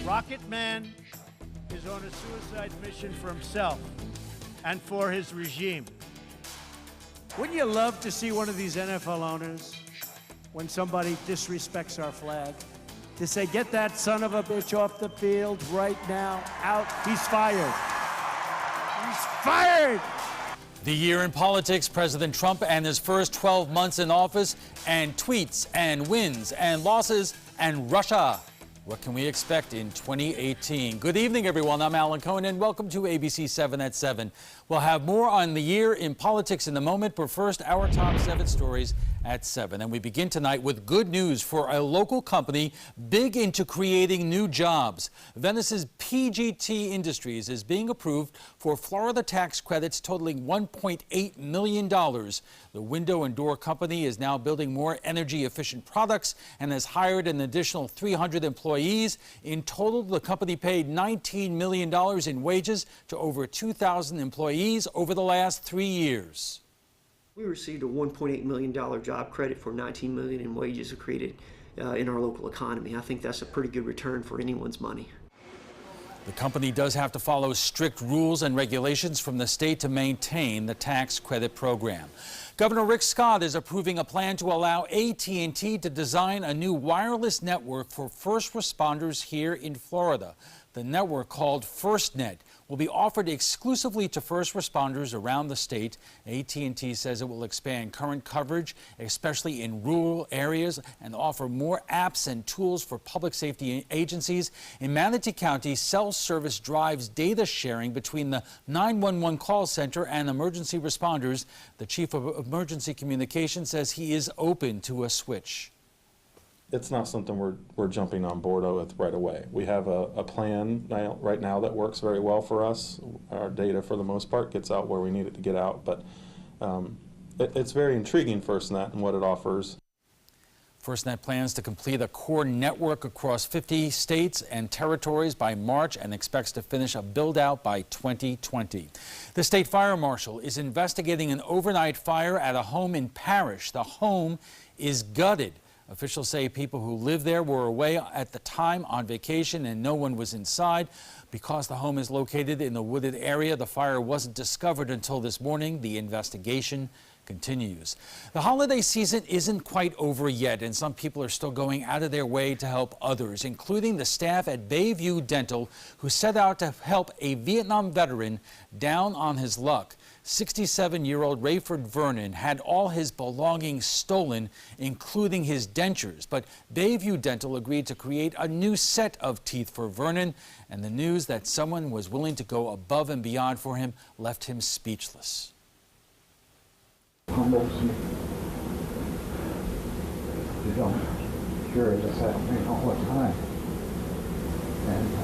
Rocket Man is on a suicide mission for himself and for his regime. Wouldn't you love to see one of these NFL owners, when somebody disrespects our flag, to say, get that son of a bitch off the field right now, out, he's fired. He's fired! The year in politics, President Trump and his first 12 months in office, and tweets and wins and losses and Russia. What can we expect in 2018? Good evening, everyone. I'm Alan Cohen, and welcome to ABC 7 at 7. We'll have more on the year in politics in a moment, but first, our top 7 stories at 7. And we begin tonight with good news for a local company big into creating new jobs. Venice's PGT Industries is being approved for Florida tax credits totaling $1.8 million. The window and door company is now building more energy-efficient products and has hired an additional 300 employees. In total, the company paid $19 million in wages to over 2,000 employees over the last 3 years. We received a $1.8 million job credit for $19 million in wages created in our local economy. I think that's a pretty good return for anyone's money. The company does have to follow strict rules and regulations from the state to maintain the tax credit program. Governor Rick Scott is approving a plan to allow AT&T to design a new wireless network for first responders here in Florida. The network, called FirstNet, will be offered exclusively to first responders around the state. AT&T says it will expand current coverage, especially in rural areas, and offer more apps and tools for public safety agencies. In Manatee County, cell service drives data sharing between the 911 call center and emergency responders. The chief of emergency communications says he is open to a switch. It's not something we're jumping on board with right away. We have a plan right now that works very well for us. Our data, for the most part, gets out where we need it to get out, but it's very intriguing, FirstNet, and what it offers. FirstNet plans to complete a core network across 50 states and territories by March and expects to finish a build-out by 2020. The state fire marshal is investigating an overnight fire at a home in Parrish. The home is gutted. Officials say people who live there were away at the time on vacation and no one was inside. Because the home is located in a wooded area, the fire wasn't discovered until this morning. The investigation continues. The holiday season isn't quite over yet, and some people are still going out of their way to help others, including the staff at Bayview Dental, who set out to help a Vietnam veteran down on his luck. 67-year-old Rayford Vernon had all his belongings stolen, including his dentures. But Bayview Dental agreed to create a new set of teeth for Vernon, and the news that someone was willing to go above and beyond for him left him speechless. Humbles me. You don't hear this happening all the time. And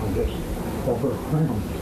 I'm just overwhelmed.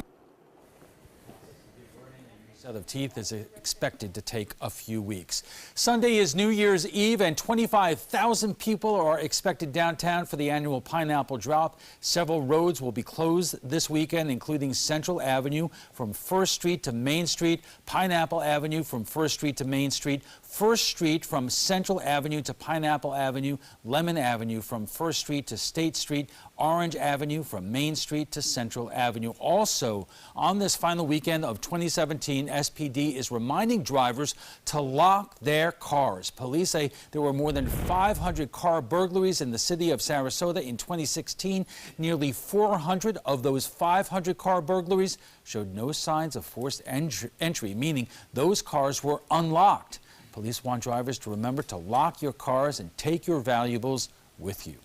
Set of teeth is expected to take a few weeks. Sunday is New Year's Eve, and 25,000 people are expected downtown for the annual Pineapple Drop. Several roads will be closed this weekend, including Central Avenue from First Street to Main Street, Pineapple Avenue from First Street to Main Street, First Street from Central Avenue to Pineapple Avenue, Lemon Avenue from First Street to State Street, Orange Avenue from Main Street to Central Avenue. Also, on this final weekend of 2017, SPD is reminding drivers to lock their cars. Police say there were more than 500 car burglaries in the city of Sarasota in 2016. Nearly 400 of those 500 car burglaries showed no signs of forced entry, meaning those cars were unlocked. Police want drivers to remember to lock your cars and take your valuables with you.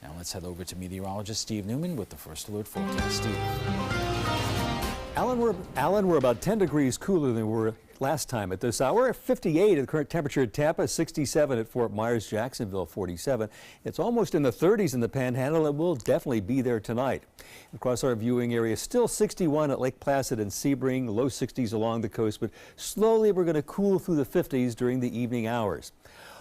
Now let's head over to meteorologist Steve Newman with the First Alert forecast. Steve. Alan, we're about 10 degrees cooler than we were last time at this hour. 58 at the current temperature at Tampa, 67 at Fort Myers, Jacksonville, 47. It's almost in the 30s in the Panhandle, and will definitely be there tonight. Across our viewing area, still 61 at Lake Placid and Sebring, low 60s along the coast, but slowly we're going to cool through the 50s during the evening hours.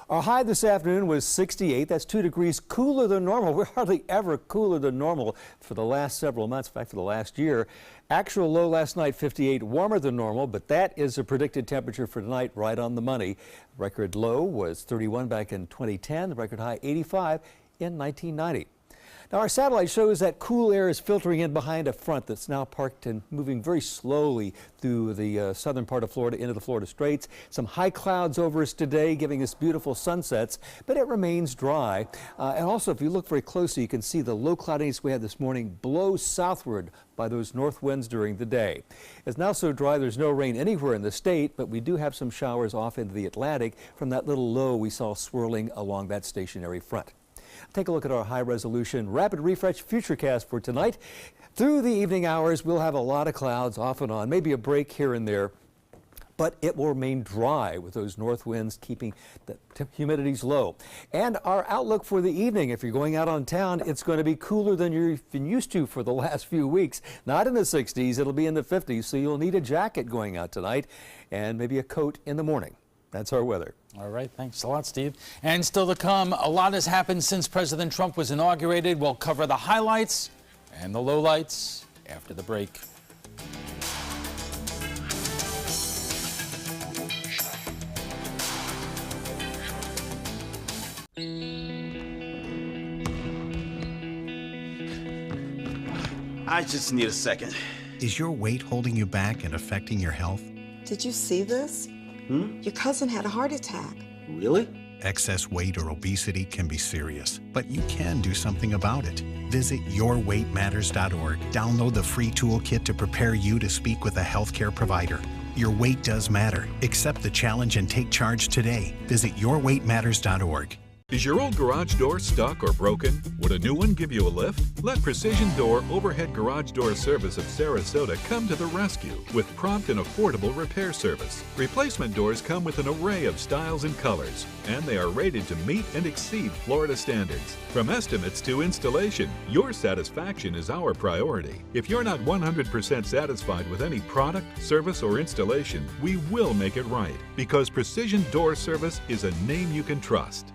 Our high this afternoon was 68. That's 2 degrees cooler than normal. We're hardly ever cooler than normal for the last several months, in fact, for the last year. Actual low last night, 58, warmer than normal, but that is the predicted temperature for tonight, right on the money. Record low was 31 back in 2010, the record high 85 in 1990. Now, our satellite shows that cool air is filtering in behind a front that's now parked and moving very slowly through the southern part of Florida into the Florida Straits. Some high clouds over us today, giving us beautiful sunsets, but it remains dry. And also, if you look very closely, you can see the low cloudiness we had this morning blow southward by those north winds during the day. It's now so dry there's no rain anywhere in the state, but we do have some showers off into the Atlantic from that little low we saw swirling along that stationary front. Take a look at our high-resolution rapid refresh futurecast for tonight. Through the evening hours, we'll have a lot of clouds off and on, maybe a break here and there, but it will remain dry with those north winds keeping the humidities low. And our outlook for the evening, if you're going out on town, it's going to be cooler than you've been used to for the last few weeks. Not in the 60s, it'll be in the 50s, so you'll need a jacket going out tonight and maybe a coat in the morning. That's our weather. All right, thanks a lot, Steve. And still to come, a lot has happened since President Trump was inaugurated. We'll cover the highlights and the lowlights after the break. I just need a second. Is your weight holding you back and affecting your health? Did you see this? Your cousin had a heart attack. Really? Excess weight or obesity can be serious, but you can do something about it. Visit yourweightmatters.org. Download the free toolkit to prepare you to speak with a healthcare provider. Your weight does matter. Accept the challenge and take charge today. Visit yourweightmatters.org. Is your old garage door stuck or broken? Would a new one give you a lift? Let Precision Door Overhead Garage Door Service of Sarasota come to the rescue with prompt and affordable repair service. Replacement doors come with an array of styles and colors, and they are rated to meet and exceed Florida standards. From estimates to installation, your satisfaction is our priority. If you're not 100% satisfied with any product, service, or installation, we will make it right, because Precision Door Service is a name you can trust.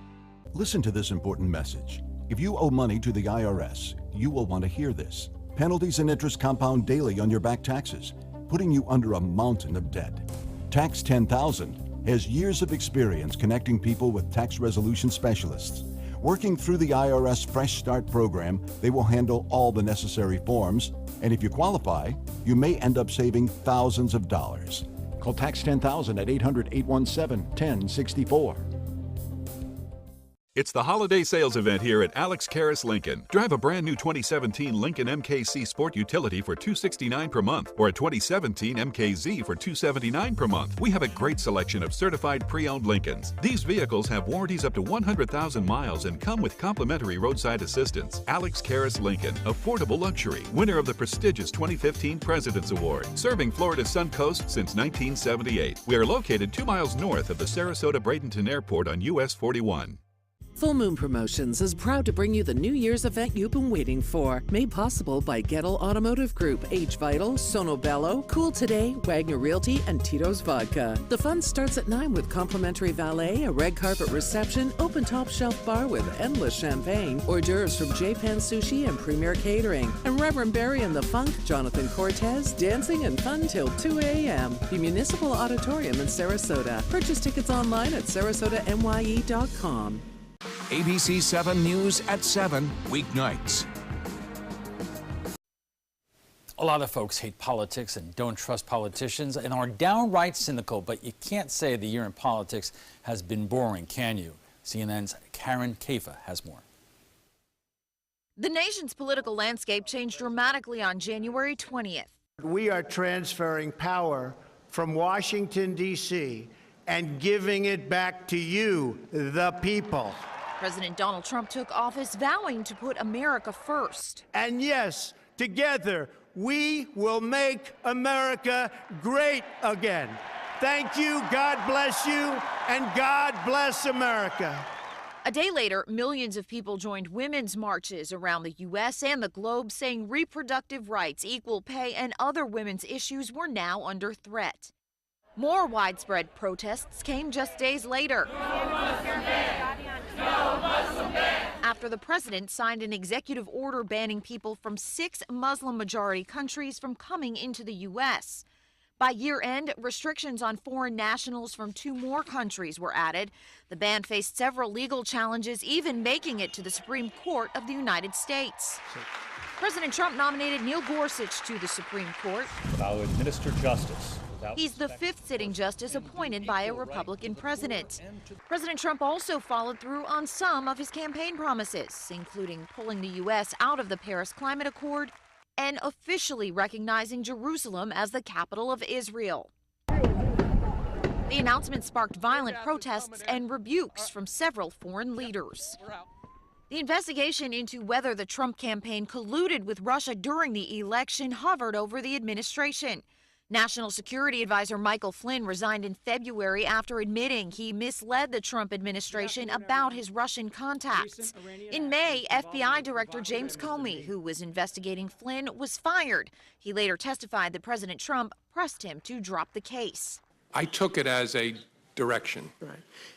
Listen to this important message. If you owe money to the IRS, you will want to hear this. Penalties and interest compound daily on your back taxes, putting you under a mountain of debt. Tax 10,000 has years of experience connecting people with tax resolution specialists. Working through the IRS Fresh Start program, they will handle all the necessary forms, and if you qualify, you may end up saving thousands of dollars. Call Tax 10,000 at 800-817-1064. It's the holiday sales event here at Alex Karras Lincoln. Drive a brand new 2017 Lincoln MKC Sport Utility for $269 per month or a 2017 MKZ for $279 per month. We have a great selection of certified pre-owned Lincolns. These vehicles have warranties up to 100,000 miles and come with complimentary roadside assistance. Alex Karras Lincoln, affordable luxury, winner of the prestigious 2015 President's Award, serving Florida's Suncoast since 1978. We are located 2 miles north of the Sarasota-Bradenton Airport on US 41. Full Moon Promotions is proud to bring you the New Year's event you've been waiting for. Made possible by Gettle Automotive Group, H Vital, Sonobello, Cool Today, Wagner Realty, and Tito's Vodka. The fun starts at 9 with complimentary valet, a red carpet reception, open top shelf bar with endless champagne, hors d'oeuvres from J-Pan Sushi and Premier Catering, and Reverend Barry and the Funk, Jonathan Cortez, dancing and fun till 2 a.m. The Municipal Auditorium in Sarasota. Purchase tickets online at sarasotanye.com. ABC 7 News at 7, weeknights. A lot of folks hate politics and don't trust politicians and are downright cynical, but you can't say the year in politics has been boring, can you? CNN's Karen Caifa has more. The nation's political landscape changed dramatically on January 20th. We are transferring power from Washington, D.C., and giving it back to you, the people. President Donald Trump took office vowing to put America first. And yes, together, we will make America great again. Thank you, God bless you, and God bless America. A day later, millions of people joined women's marches around the U.S. and the globe saying reproductive rights, equal pay, and other women's issues were now under threat. More widespread protests came just days later. After the president signed an executive order banning people from 6 Muslim-majority countries from coming into the U.S. By year end, restrictions on foreign nationals from 2 more countries were added. The ban faced several legal challenges, even making it to the Supreme Court of the United States. President Trump nominated Neil Gorsuch to the Supreme Court. I will administer justice. He's the 5th sitting justice appointed by a Republican president. President Trump also followed through on some of his campaign promises, including pulling the U.S. out of the Paris Climate Accord and officially recognizing Jerusalem as the capital of Israel. The announcement sparked violent protests and rebukes from several foreign leaders. The investigation into whether the Trump campaign colluded with Russia during the election hovered over the administration. National Security Advisor Michael Flynn resigned in February after admitting he misled the Trump administration about his Russian contacts. In May, FBI Director James Comey, who was investigating Flynn, was fired. He later testified that President Trump pressed him to drop the case. I took it as a direction. Right.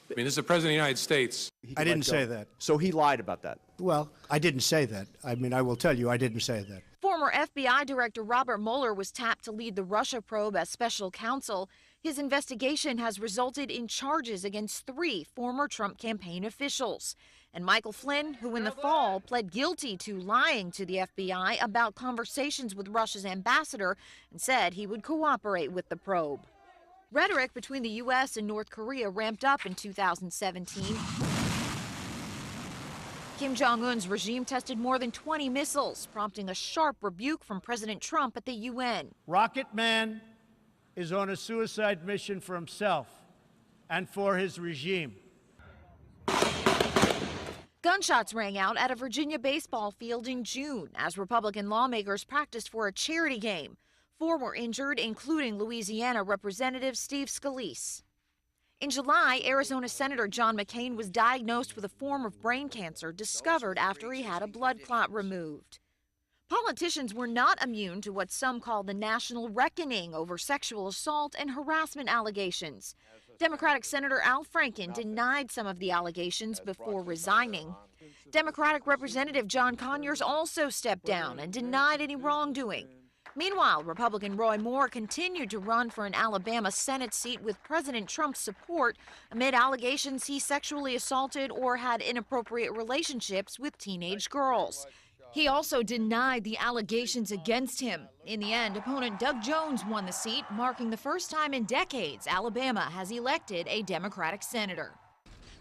I mean, this is the President of the United States. I didn't say that. So he lied about that. Well, I didn't say that. I mean, I will tell you, I didn't say that. Former FBI Director Robert Mueller was tapped to lead the Russia probe as special counsel. His investigation has resulted in charges against 3 former Trump campaign officials. And Michael Flynn, who in the fall pled guilty to lying to the FBI about conversations with Russia's ambassador and said he would cooperate with the probe. Rhetoric between the U.S. and North Korea ramped up in 2017. Kim Jong-un's regime tested more than 20 missiles, prompting a sharp rebuke from President Trump at the UN. Rocket Man is on a suicide mission for himself and for his regime. Gunshots rang out at a Virginia baseball field in June as Republican lawmakers practiced for a charity game. 4 were injured, including Louisiana Representative Steve Scalise. In July, Arizona Senator John McCain was diagnosed with a form of brain cancer discovered after he had a blood clot removed. Politicians were not immune to what some call the national reckoning over sexual assault and harassment allegations. Democratic Senator Al Franken denied some of the allegations before resigning. Democratic Representative John Conyers also stepped down and denied any wrongdoing. Meanwhile, Republican Roy Moore continued to run for an Alabama Senate seat with President Trump's support amid allegations he sexually assaulted or had inappropriate relationships with teenage girls. He also denied the allegations against him. In the end, opponent Doug Jones won the seat, marking the first time in decades Alabama has elected a Democratic senator.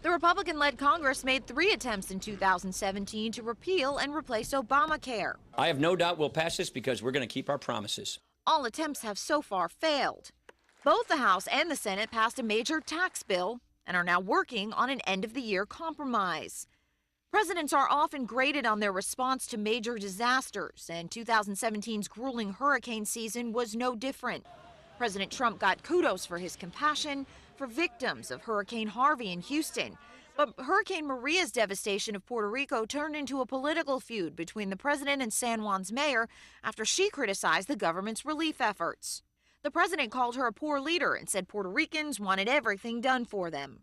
The Republican-led Congress made 3 attempts in 2017 to repeal and replace Obamacare. I have no doubt we'll pass this because we're going to keep our promises. All attempts have so far failed. Both the House and the Senate passed a major tax bill and are now working on an end-of-the-year compromise. Presidents are often graded on their response to major disasters, and 2017's grueling hurricane season was no different. President Trump got kudos for his compassion for victims of Hurricane Harvey in Houston. But Hurricane Maria's devastation of Puerto Rico turned into a political feud between the president and San Juan's mayor after she criticized the government's relief efforts. The president called her a poor leader and said Puerto Ricans wanted everything done for them.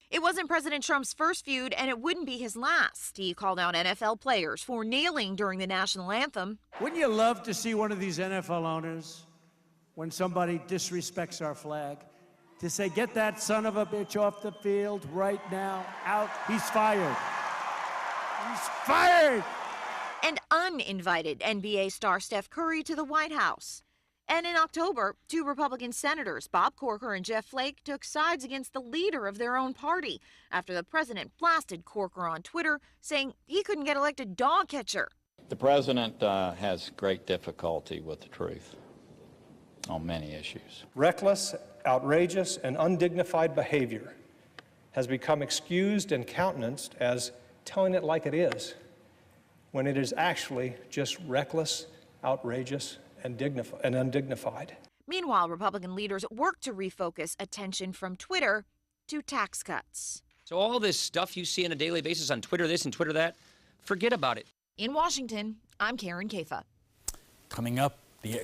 It wasn't President Trump's first feud, and it wouldn't be his last. He called out NFL players for kneeling during the national anthem. Wouldn't you love to see one of these NFL owners, when somebody disrespects our flag, to say, get that son of a bitch off the field right now, out, he's fired. He's fired! And uninvited NBA star Steph Curry to the White House. And in October, 2 Republican senators, Bob Corker and Jeff Flake, took sides against the leader of their own party after the president blasted Corker on Twitter, saying he couldn't get elected dog catcher. The president has great difficulty with the truth on many issues. Reckless, outrageous, and undignified behavior has become excused and countenanced as telling it like it is, when it is actually just reckless, outrageous, and undignified. Meanwhile, Republican leaders work to refocus attention from Twitter to tax cuts. So all this stuff you see on a daily basis on Twitter this and Twitter that, forget about it. In Washington, I'm Karen Caifa. Coming up,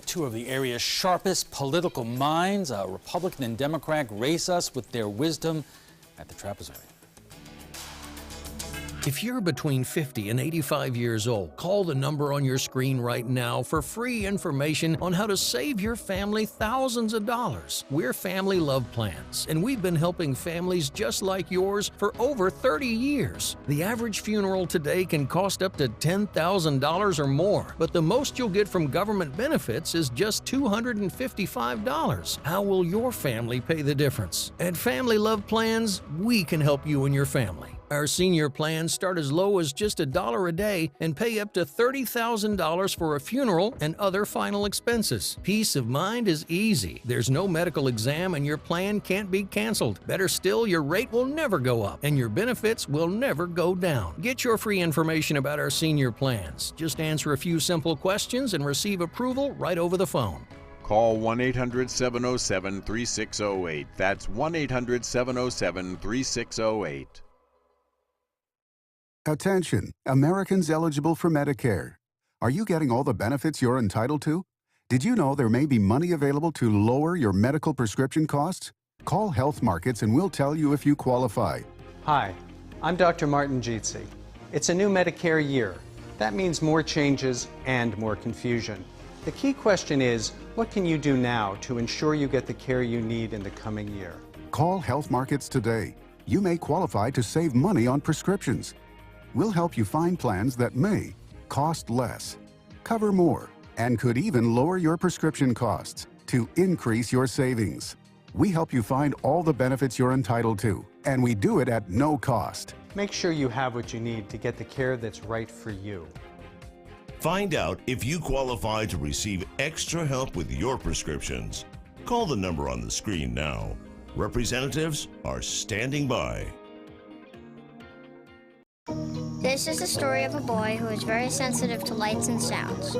2 of the area's sharpest political minds, a Republican and Democrat, grace us with their wisdom at the Trapezoid. If you're between 50 and 85 years old, call the number on your screen right now for free information on how to save your family thousands of dollars. We're Family Love Plans, and we've been helping families just like yours for over 30 years. The average funeral today can cost up to $10,000 or more, but the most you'll get from government benefits is just $255. How will your family pay the difference? At Family Love Plans, we can help you and your family. Our senior plans start as low as just $1 a day and pay up to $30,000 for a funeral and other final expenses. Peace of mind is easy. There's no medical exam and your plan can't be canceled. Better still, your rate will never go up and your benefits will never go down. Get your free information about our senior plans. Just answer a few simple questions and receive approval right over the phone. Call 1-800-707-3608. That's 1-800-707-3608. Attention, Americans eligible for Medicare. Are you getting all the benefits you're entitled to? Did you know there may be money available to lower your medical prescription costs? Call Health Markets and we'll tell you if you qualify. Hi, I'm Dr. Martin Jeetsi. It's a new Medicare year. That means more changes and more confusion. The key question is, what can you do now to ensure you get the care you need in the coming year? Call Health Markets today. You may qualify to save money on prescriptions. We'll help you find plans that may cost less, cover more, and could even lower your prescription costs to increase your savings. We help you find all the benefits you're entitled to, and we do it at no cost. Make sure you have what you need to get the care that's right for you. Find out if you qualify to receive extra help with your prescriptions. Call the number on the screen now. Representatives are standing by. This is the story of a boy who is very sensitive to lights and sounds.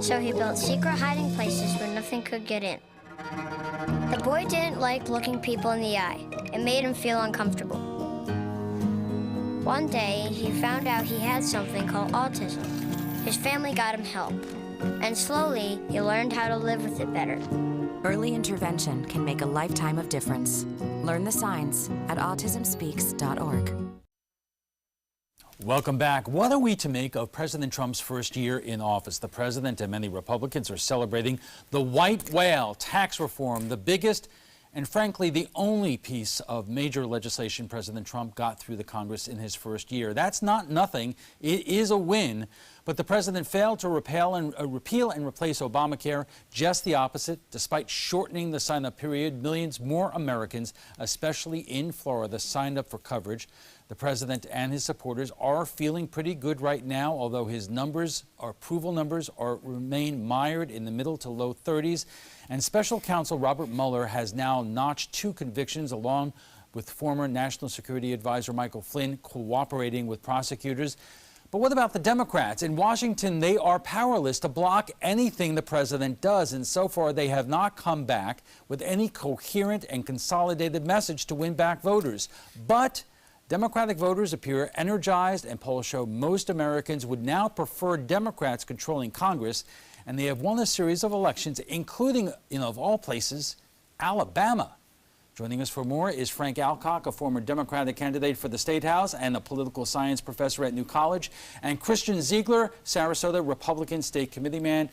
So he built secret hiding places where nothing could get in. The boy didn't like looking people in the eye. It made him feel uncomfortable. One day, he found out he had something called autism. His family got him help, and slowly, he learned how to live with it better. Early intervention can make a lifetime of difference. Learn the signs at autismspeaks.org. Welcome back. What are we to make of President Trump's first year in office? The president and many Republicans are celebrating the white whale, tax reform, the biggest and frankly the only piece of major legislation President Trump got through the Congress in his first year. That's not nothing. It is a win. But the president failed to repeal and replace Obamacare. Just the opposite. Despite shortening the sign-up period, millions more Americans, especially in Florida, signed up for coverage. The president and his supporters are feeling pretty good right now, although his numbers, or approval numbers, remain mired in the middle to low 30s. And special counsel Robert Mueller has now notched 2 convictions, along with former National Security Advisor Michael Flynn cooperating with prosecutors. But what about the Democrats? In Washington, they are powerless to block anything the president does, and so far they have not come back with any coherent and consolidated message to win back voters. But Democratic voters appear energized, and polls show most Americans would now prefer Democrats controlling Congress, and they have won a series of elections, including, of all places, Alabama. Joining us for more is Frank Alcock, a former Democratic candidate for the State House and a political science professor at New College, and Christian Ziegler, Sarasota Republican State Committeeman.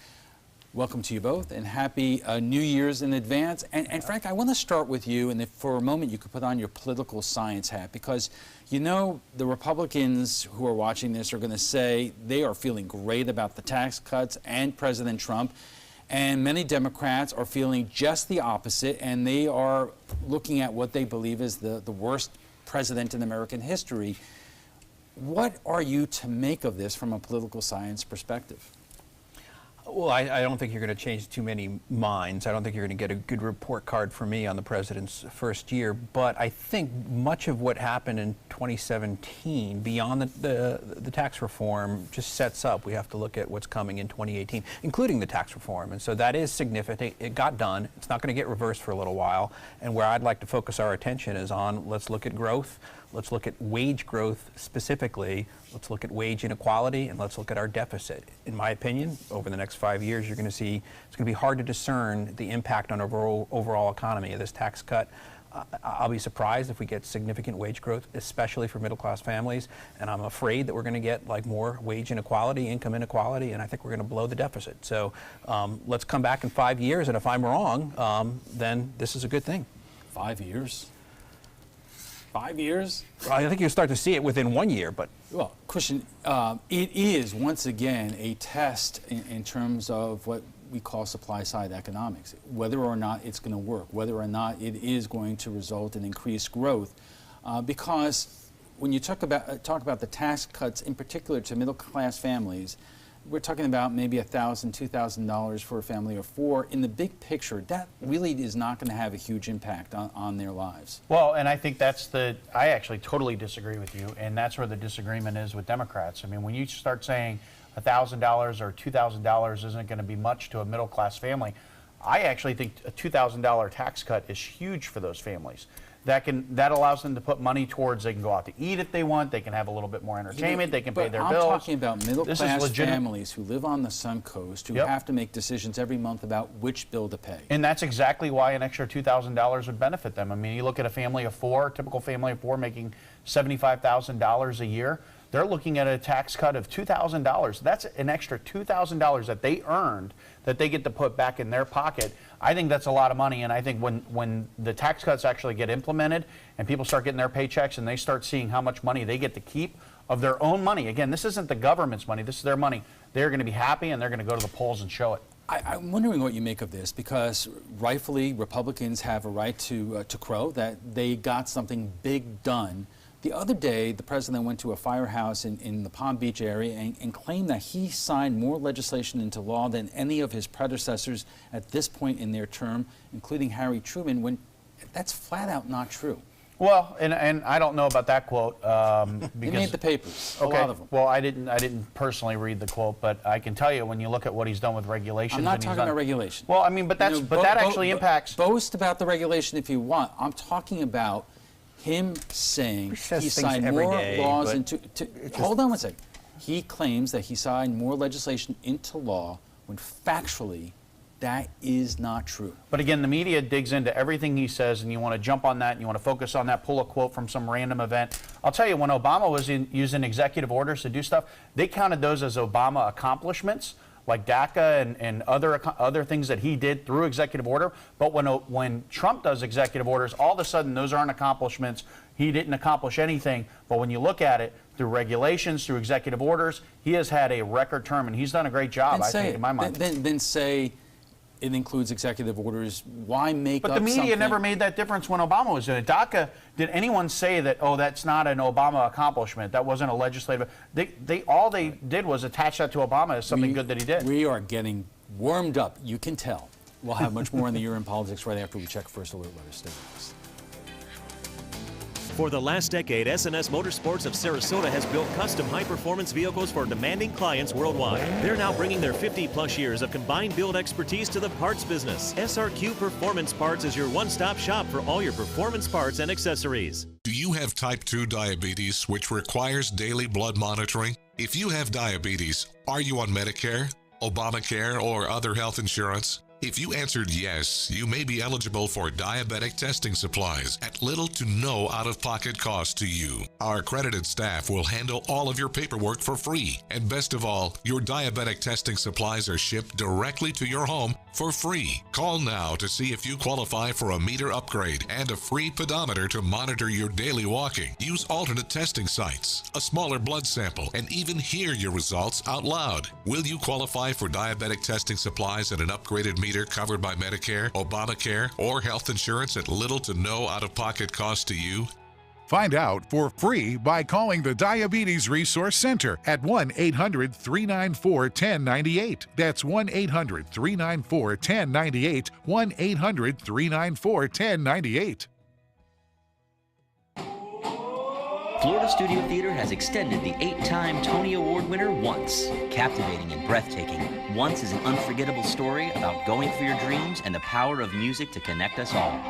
Welcome to you both, and happy New Year's in advance. And Frank, I want to start with you, and if for a moment you could put on your political science hat, because the Republicans who are watching this are going to say they are feeling great about the tax cuts and President Trump, and many Democrats are feeling just the opposite, and they are looking at what they believe is the worst president in American history. What are you to make of this from a political science perspective? Well, I don't think you're going to change too many minds. I don't think you're going to get a good report card for me on the president's first year. But I think much of what happened in 2017, beyond the tax reform, just sets up. We have to look at what's coming in 2018, including the tax reform. And so that is significant. It got done. It's not going to get reversed for a little while. And where I'd like to focus our attention is on, let's look at growth. Let's look at wage growth specifically. Let's look at wage inequality, and let's look at our deficit. In my opinion, over the next 5 years, you're going to see it's going to be hard to discern the impact on overall economy of this tax cut. I'll be surprised if we get significant wage growth, especially for middle-class families, and I'm afraid that we're going to get like more wage inequality, income inequality, and I think we're going to blow the deficit. So let's come back in 5 years, and if I'm wrong, then this is a good thing. 5 years? 5 years? I think you'll start to see it within 1 year, but... Well, Christian, it is, once again, a test in terms of what we call supply-side economics, whether or not it's going to work, whether or not it is going to result in increased growth, because when you talk about the tax cuts, in particular to middle-class families, we're talking about maybe $1,000, $2,000 for a family of four. In the big picture, that really is not going to have a huge impact on their lives. Well, and I think I actually totally disagree with you, and that's where the disagreement is with Democrats. I mean, when you start saying $1,000 or $2,000 isn't going to be much to a middle-class family, I actually think a $2,000 tax cut is huge for those families. That allows them to put money towards, they can go out to eat if they want, they can have a little bit more entertainment, they can pay their bills. I'm talking about middle-class families who live on the Suncoast, who have to make decisions every month about which bill to pay. And that's exactly why an extra $2,000 would benefit them. I mean, you look at a family of four, typical family of four making $75,000 a year, they're looking at a tax cut of $2,000. That's an extra $2,000 that they earned that they get to put back in their pocket. I think that's a lot of money, and I think when the tax cuts actually get implemented and people start getting their paychecks and they start seeing how much money they get to keep of their own money, again, this isn't the government's money, this is their money, they're going to be happy and they're going to go to the polls and show it. I'm wondering what you make of this, because rightfully Republicans have a right to crow that they got something big done. The other day, the president went to a firehouse in the Palm Beach area and claimed that he signed more legislation into law than any of his predecessors at this point in their term, including Harry Truman, when that's flat out not true. Well, and I don't know about that quote. Because it made the papers, a lot of them. Well, I didn't personally read the quote, but I can tell you when you look at what he's done with regulations. I'm not talking about regulation. Well, I mean, but that actually impacts. Boast about the regulation if you want. I'm talking about him saying he signed more laws into. Hold on one second. He claims that he signed more legislation into law when factually that is not true. But again, the media digs into everything he says, and you want to jump on that, and you want to focus on that, pull a quote from some random event. I'll tell you, when Obama was using executive orders to do stuff, they counted those as Obama accomplishments, like DACA and other things that he did through executive order. But when Trump does executive orders, all of a sudden those aren't accomplishments. He didn't accomplish anything. But when you look at it through regulations, through executive orders, he has had a record term, and he's done a great job, I think, in my mind. Then say it includes executive orders. Why make up But the media something? never made that difference when Obama was doing it. DACA, did anyone say that, oh, that's not an Obama accomplishment? That wasn't a legislative. All they did was attach that to Obama as something good that he did. We are getting warmed up. You can tell. We'll have much more on the year in politics right after we check First Alert Letter. Stay with us. For the last decade, S&S Motorsports of Sarasota has built custom high-performance vehicles for demanding clients worldwide. They're now bringing their 50-plus years of combined build expertise to the parts business. SRQ Performance Parts is your one-stop shop for all your performance parts and accessories. Do you have type 2 diabetes, which requires daily blood monitoring? If you have diabetes, are you on Medicare, Obamacare, or other health insurance? If you answered yes, you may be eligible for diabetic testing supplies at little to no out-of-pocket cost to you. Our accredited staff will handle all of your paperwork for free. And best of all, your diabetic testing supplies are shipped directly to your home for free. Call now to see if you qualify for a meter upgrade and a free pedometer to monitor your daily walking. Use alternate testing sites, a smaller blood sample, and even hear your results out loud. Will you qualify for diabetic testing supplies and an upgraded meter covered by Medicare, Obamacare, or health insurance at little to no out-of-pocket cost to you? Find out for free by calling the Diabetes Resource Center at 1-800-394-1098. That's 1-800-394-1098, 1-800-394-1098. Florida Studio Theater has extended the 8-time Tony Award winner Once. Captivating and breathtaking, Once is an unforgettable story about going for your dreams and the power of music to connect us all.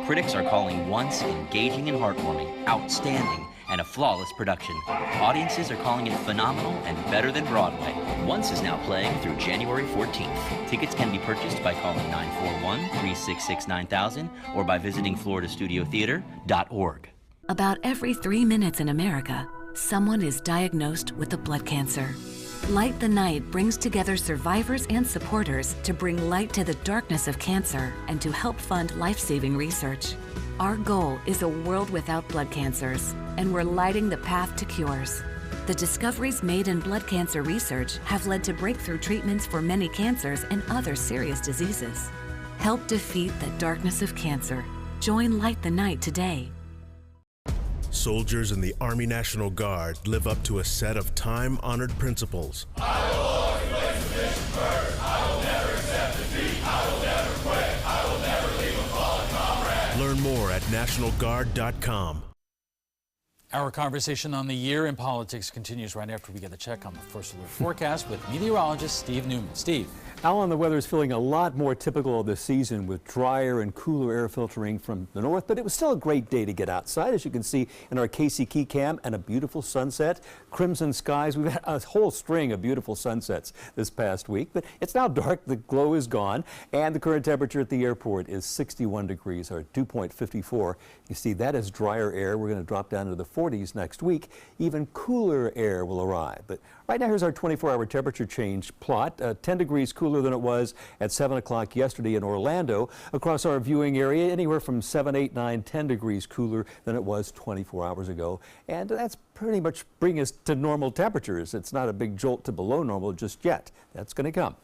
Critics are calling Once engaging and heartwarming, outstanding, and a flawless production. Audiences are calling it phenomenal and better than Broadway. Once is now playing through January 14th. Tickets can be purchased by calling 941-366-9000 or by visiting floridastudiotheater.org. About every 3 minutes in America, someone is diagnosed with a blood cancer. Light the Night brings together survivors and supporters to bring light to the darkness of cancer and to help fund life-saving research. Our goal is a world without blood cancers, and we're lighting the path to cures. The discoveries made in blood cancer research have led to breakthrough treatments for many cancers and other serious diseases. Help defeat the darkness of cancer. Join Light the Night today. Soldiers in the Army National Guard live up to a set of time-honored principles. I will always place the mission first. I will never accept defeat. I will never quit. I will never leave a fallen comrade. Learn more at nationalguard.com. Our conversation on the year in politics continues right after we get a check on the First Alert forecast with meteorologist Steve Newman. Steve. Alan, the weather is feeling a lot more typical of this season with drier and cooler air filtering from the north, but it was still a great day to get outside, as you can see in our Casey Key Cam, and a beautiful sunset, crimson skies. We've had a whole string of beautiful sunsets this past week, but it's now dark, the glow is gone, and the current temperature at the airport is 61 degrees, or dew point 54. You see, that is drier air. We're going to drop down to the 40s next week. Even cooler air will arrive. But right now, here's our 24-hour temperature change plot. 10 degrees cooler than it was at 7 o'clock yesterday in Orlando. Across our viewing area, anywhere from 7, 8, 9, 10 degrees cooler than it was 24 hours ago. And that's pretty much bring us to normal temperatures. It's not a big jolt to below normal just yet. That's going to come.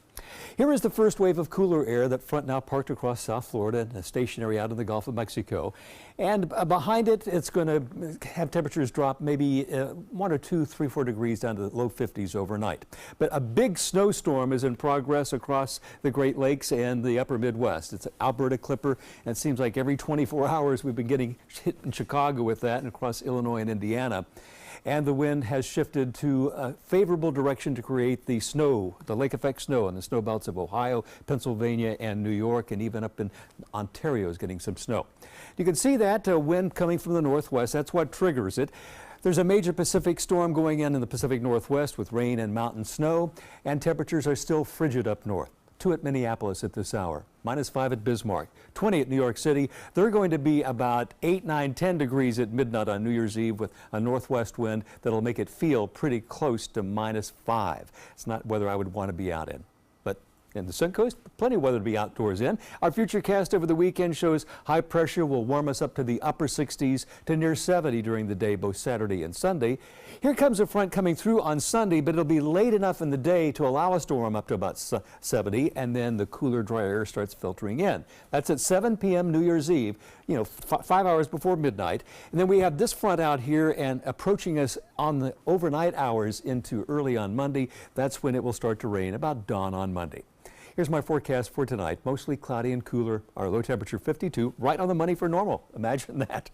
Here is the first wave of cooler air. That front now parked across South Florida and stationary out in the Gulf of Mexico. And behind it, it's going to have temperatures drop maybe 1 or 2, 3, 4 degrees down to the low 50s overnight. But a big snowstorm is in progress across the Great Lakes and the upper Midwest. It's an Alberta Clipper, and it seems like every 24 hours we've been getting hit in Chicago with that and across Illinois and Indiana. And the wind has shifted to a favorable direction to create the snow, the lake effect snow in the snow belts of Ohio, Pennsylvania, and New York, and even up in Ontario is getting some snow. You can see that wind coming from the northwest. That's what triggers it. There's a major Pacific storm going in the Pacific Northwest with rain and mountain snow, and temperatures are still frigid up north. 2 at Minneapolis at this hour, -5 at Bismarck, 20 at New York City. They're going to be about 8, 9, 10 degrees at midnight on New Year's Eve with a northwest wind that'll make it feel pretty close to -5. It's not weather I would want to be out in. But in the Suncoast, plenty of weather to be outdoors in. Our futurecast over the weekend shows high pressure will warm us up to the upper 60s to near 70 during the day, both Saturday and Sunday. Here comes a front coming through on Sunday, but it'll be late enough in the day to allow us to warm up to about 70, and then the cooler, dry air starts filtering in. That's at 7 p.m. New Year's Eve, 5 hours before midnight. And then we have this front out here and approaching us on the overnight hours into early on Monday. That's when it will start to rain, about dawn on Monday. Here's my forecast for tonight. Mostly cloudy and cooler. Our low temperature 52, right on the money for normal. Imagine that.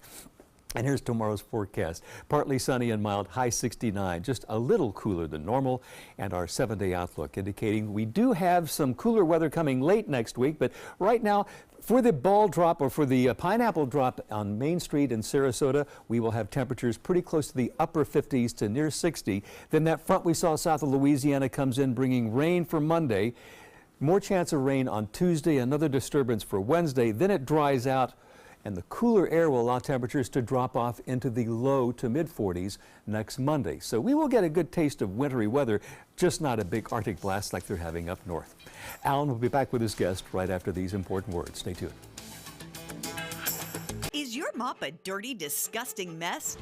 And here's tomorrow's forecast. Partly sunny and mild, high 69, just a little cooler than normal. And our 7-day outlook indicating we do have some cooler weather coming late next week. But right now, for the ball drop or for the pineapple drop on Main Street in Sarasota, we will have temperatures pretty close to the upper 50s to near 60. Then that front we saw south of Louisiana comes in bringing rain for Monday. More chance of rain on Tuesday, another disturbance for Wednesday. Then it dries out, and the cooler air will allow temperatures to drop off into the low to mid 40s next Monday. So we will get a good taste of wintry weather, just not a big Arctic blast like they're having up north. Alan will be back with his guest right after these important words. Stay tuned. Is your mop a dirty, disgusting mess?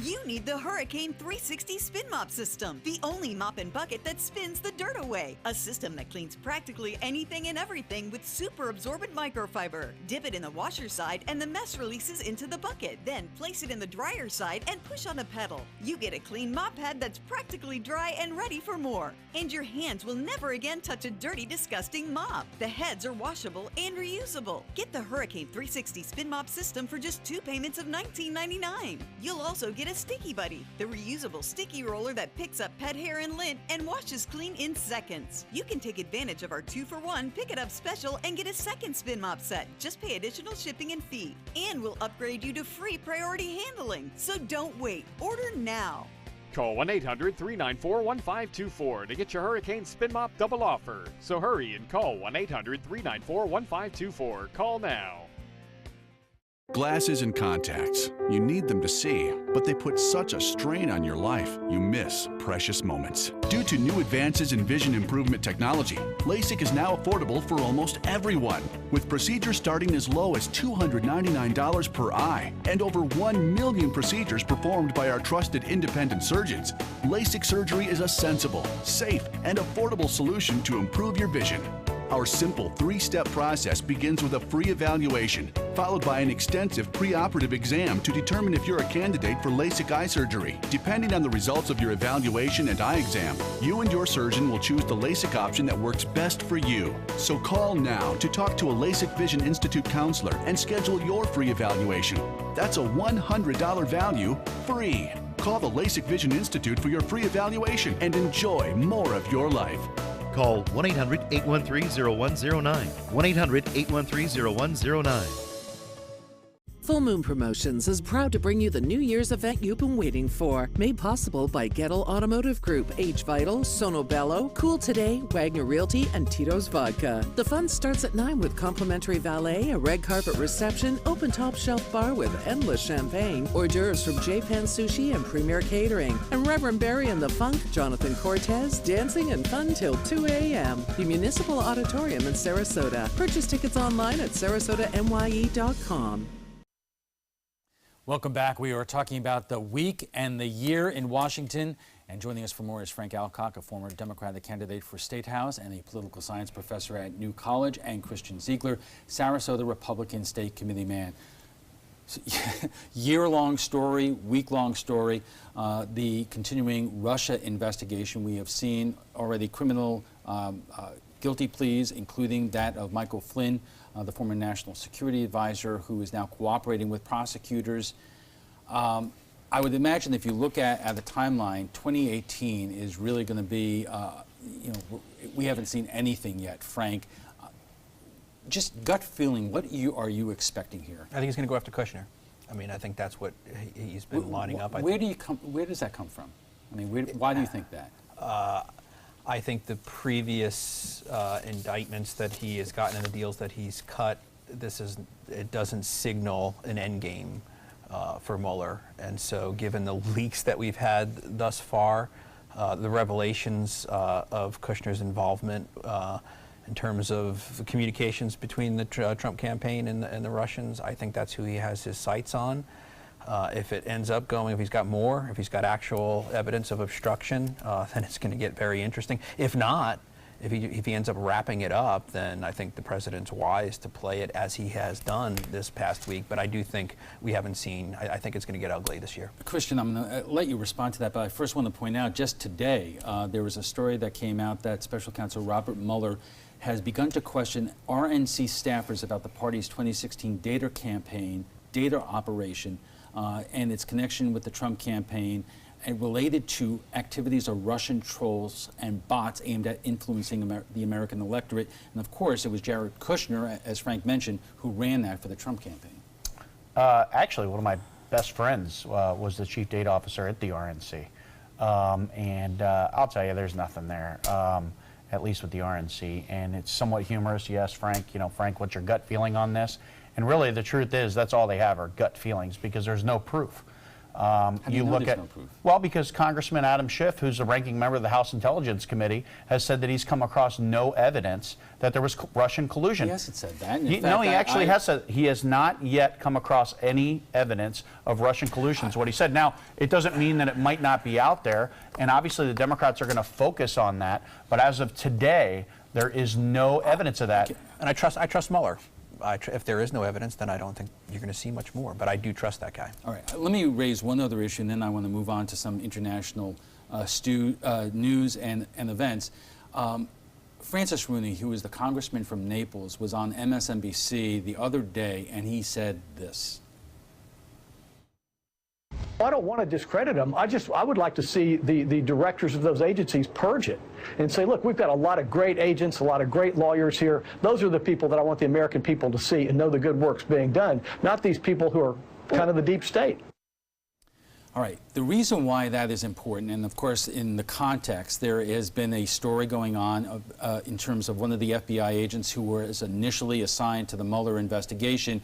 You need the Hurricane 360 Spin Mop System, the only mop and bucket that spins the dirt away. A system that cleans practically anything and everything with super absorbent microfiber. Dip it in the washer side and the mess releases into the bucket. Then place it in the dryer side and push on a pedal. You get a clean mop pad that's practically dry and ready for more. And your hands will never again touch a dirty, disgusting mop. The heads are washable and reusable. Get the Hurricane 360 Spin Mop System for just 2 payments of $19.99. You'll also get get a Sticky Buddy, the reusable sticky roller that picks up pet hair and lint and washes clean in seconds. You can take advantage of our 2-for-1 Pick It Up special and get a second spin mop set. Just pay additional shipping and fee. And we'll upgrade you to free priority handling. So don't wait. Order now. Call 1-800-394-1524 to get your Hurricane Spin Mop double offer. So hurry and call 1-800-394-1524. Call now. Glasses and contacts. You need them to see, but they put such a strain on your life, you miss precious moments. Due to new advances in vision improvement technology, LASIK is now affordable for almost everyone, with procedures starting as low as $299 per eye and over 1 million procedures performed by our trusted independent surgeons. LASIK surgery is a sensible, safe, and affordable solution to improve your vision. Our simple 3-step process begins with a free evaluation, followed by an extensive preoperative exam to determine if you're a candidate for LASIK eye surgery. Depending on the results of your evaluation and eye exam, you and your surgeon will choose the LASIK option that works best for you. So call now to talk to a LASIK Vision Institute counselor and schedule your free evaluation. That's a $100 value, free. Call the LASIK Vision Institute for your free evaluation and enjoy more of your life. Call 1-800-813-0109. 1-800-813-0109. Full Moon Promotions is proud to bring you the New Year's event you've been waiting for. Made possible by Gettle Automotive Group, H Vital, Sono Bello, Cool Today, Wagner Realty, and Tito's Vodka. The fun starts at 9 with complimentary valet, a red carpet reception, open top shelf bar with endless champagne, hors d'oeuvres from J-Pan Sushi and Premier Catering, and Reverend Barry and the Funk, Jonathan Cortez, dancing and fun till 2 a.m. The Municipal Auditorium in Sarasota. Purchase tickets online at sarasotanye.com. Welcome back. We are talking about the week and the year in Washington. And joining us for more is Frank Alcock, a former Democratic candidate for State House and a political science professor at New College, and Christian Ziegler, Sarasota Republican State Committee man. Year-long story, week-long story, the continuing Russia investigation. We have seen already criminal guilty pleas, including that of Michael Flynn, the former national security advisor, who is now cooperating with prosecutors. I would imagine if you look at the timeline, 2018 is really going to be, we haven't seen anything yet, Frank. Just gut feeling, what are you expecting here? I think he's going to go after Kushner. I mean, I think that's what he's been lining up. Where does that come from? I mean, why do you think that? I think the previous indictments that he has gotten and the deals that he's cut, it doesn't signal an end game for Mueller. And so given the leaks that we've had thus far, the revelations of Kushner's involvement in terms of the communications between the Trump campaign and the Russians, I think that's who he has his sights on. If it ends up going, if he's got more, if he's got actual evidence of obstruction, then it's going to get very interesting. If not, if he ends up wrapping it up, then I think the president's wise to play it as he has done this past week. But I do think we haven't seen, I think it's going to get ugly this year. Christian, I'm going to let you respond to that, but I first want to point out, just today, there was a story that came out that Special Counsel Robert Mueller has begun to question RNC staffers about the party's 2016 data campaign, data operation, and its connection with the Trump campaign, and related to activities of Russian trolls and bots aimed at influencing the American electorate. And of course, it was Jared Kushner, as Frank mentioned, who ran that for the Trump campaign. Actually, one of my best friends was the chief data officer at the RNC. And I'll tell you, there's nothing there, at least with the RNC. And it's somewhat humorous. Yes, Frank, Frank, what's your gut feeling on this? And really, the truth is, that's all they have are gut feelings, because there's no proof. You look at, well, because Congressman Adam Schiff, who's a ranking member of the House Intelligence Committee, has said that he's come across no evidence that there was Russian collusion. He hasn't said that. No, he actually has said he has not yet come across any evidence of Russian collusion, is what he said. Now, it doesn't mean that it might not be out there, and obviously the Democrats are going to focus on that, but as of today, there is no evidence of that. And I trust Mueller. If there is no evidence, then I don't think you're going to see much more. But I do trust that guy. All right. Let me raise one other issue, and then I want to move on to some international news and events. Francis Rooney, who is the congressman from Naples, was on MSNBC the other day, and he said this. I don't want to discredit them. I would like to see the directors of those agencies purge it and say, look, we've got a lot of great agents, a lot of great lawyers here. Those are the people that I want the American people to see and know the good work's being done, not these people who are kind of the deep state. All right. The reason why that is important, and of course in the context, there has been a story going on in terms of one of the FBI agents who was initially assigned to the Mueller investigation,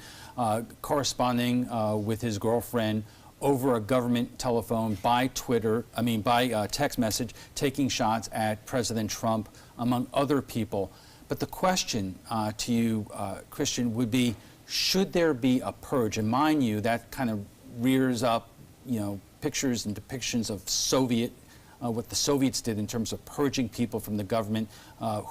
corresponding with his girlfriend over a government telephone by text message, taking shots at President Trump, among other people. But the question to you, Christian, would be, should there be a purge? And mind you, that kind of rears up, pictures and depictions of what the Soviets did in terms of purging people from the government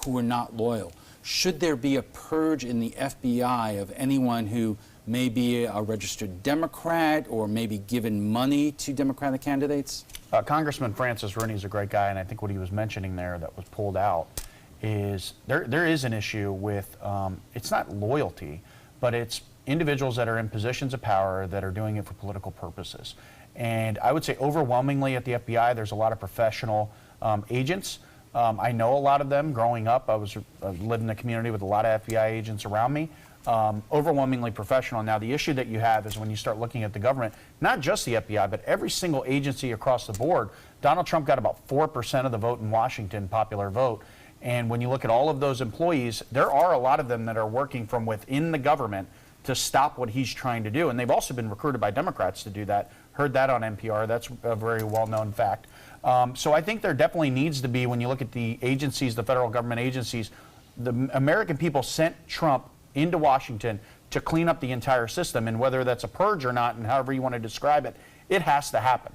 who were not loyal. Should there be a purge in the FBI of anyone who may be a registered Democrat or maybe given money to Democratic candidates? Congressman Francis Rooney is a great guy, and I think what he was mentioning there that was pulled out is there is an issue with, it's not loyalty, but it's individuals that are in positions of power that are doing it for political purposes. And I would say overwhelmingly at the FBI, there's a lot of professional agents. I know a lot of them growing up. I lived in a community with a lot of FBI agents around me. Overwhelmingly professional. Now, the issue that you have is when you start looking at the government, not just the FBI, but every single agency across the board. Donald Trump got about 4% of the vote in Washington, popular vote. And when you look at all of those employees, there are a lot of them that are working from within the government to stop what he's trying to do. And they've also been recruited by Democrats to do that. Heard that on NPR. That's a very well-known fact. So I think there definitely needs to be, when you look at the agencies, the federal government agencies, the American people sent Trump into Washington to clean up the entire system. And whether that's a purge or not, and however you want to describe it, it has to happen.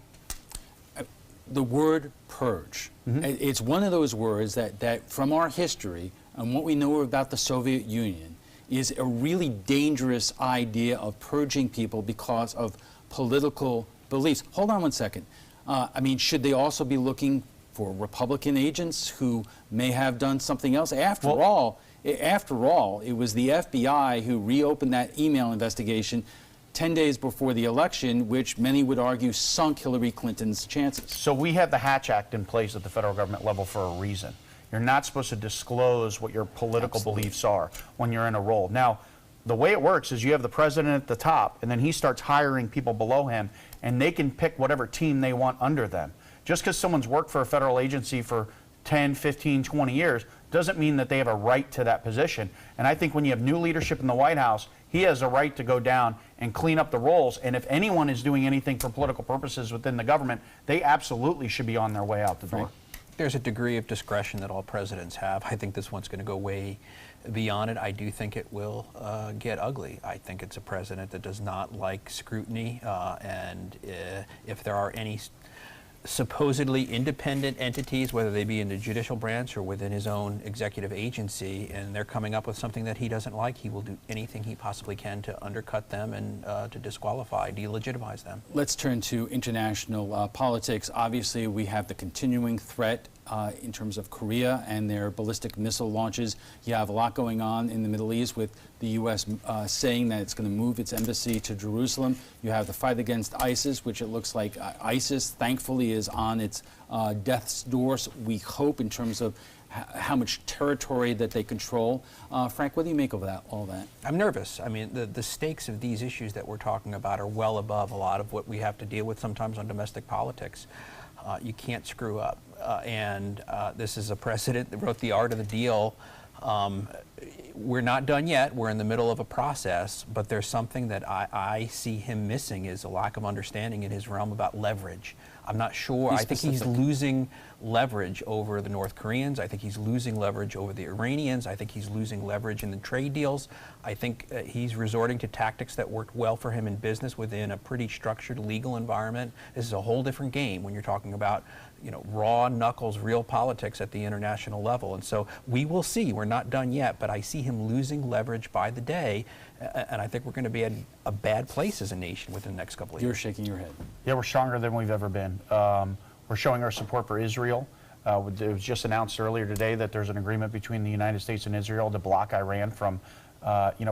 The word purge, it's one of those words that from our history and what we know about the Soviet Union is a really dangerous idea of purging people because of political beliefs. Hold on one second. I mean, should they also be looking for Republican agents who may have done something else? After all, it was the FBI who reopened that email investigation 10 days before the election, which many would argue sunk Hillary Clinton's chances. So we have the Hatch Act in place at the federal government level for a reason. You're not supposed to disclose what your political beliefs are when you're in a role. Now, the way it works is you have the president at the top, and then he starts hiring people below him, and they can pick whatever team they want under them. Just because someone's worked for a federal agency for 10, 15, 20 years doesn't mean that they have a right to that position. And I think when you have new leadership in the White House, he has a right to go down and clean up the roles. And if anyone is doing anything for political purposes within the government, they absolutely should be on their way out the door. There's a degree of discretion that all presidents have. I think this one's going to go way beyond it. I do think it will get ugly. I think it's a president that does not like scrutiny, and if there are any supposedly independent entities, whether they be in the judicial branch or within his own executive agency, and they're coming up with something that he doesn't like, he will do anything he possibly can to undercut them and to disqualify, delegitimize them. Let's turn to international politics. Obviously, we have the continuing threat in terms of Korea and their ballistic missile launches. You have a lot going on in the Middle East with the U.S. Saying that it's going to move its embassy to Jerusalem. You have the fight against ISIS, which it looks like ISIS, thankfully, is on its death's door, we hope, in terms of how much territory that they control. Frank, what do you make of all that? I'm nervous. I mean, the stakes of these issues that we're talking about are well above a lot of what we have to deal with sometimes on domestic politics. You can't screw up. And this is a president that wrote The Art of the Deal. We're not done yet. We're in the middle of a process, but there's something that I see him missing is a lack of understanding in his realm about leverage. I'm not sure. I think he's losing leverage over the North Koreans. I think he's losing leverage over the Iranians. I think he's losing leverage in the trade deals. I think he's resorting to tactics that worked well for him in business within a pretty structured legal environment. This is a whole different game when you're talking about, raw knuckles, real politics at the international level. And so we will see. We're not done yet, but I see him losing leverage by the day. And I think we're going to be in a bad place as a nation within the next couple of years. You're shaking your head. Yeah, we're stronger than we've ever been. We're showing our support for Israel. It was just announced earlier today that there's an agreement between the United States and Israel to block Iran from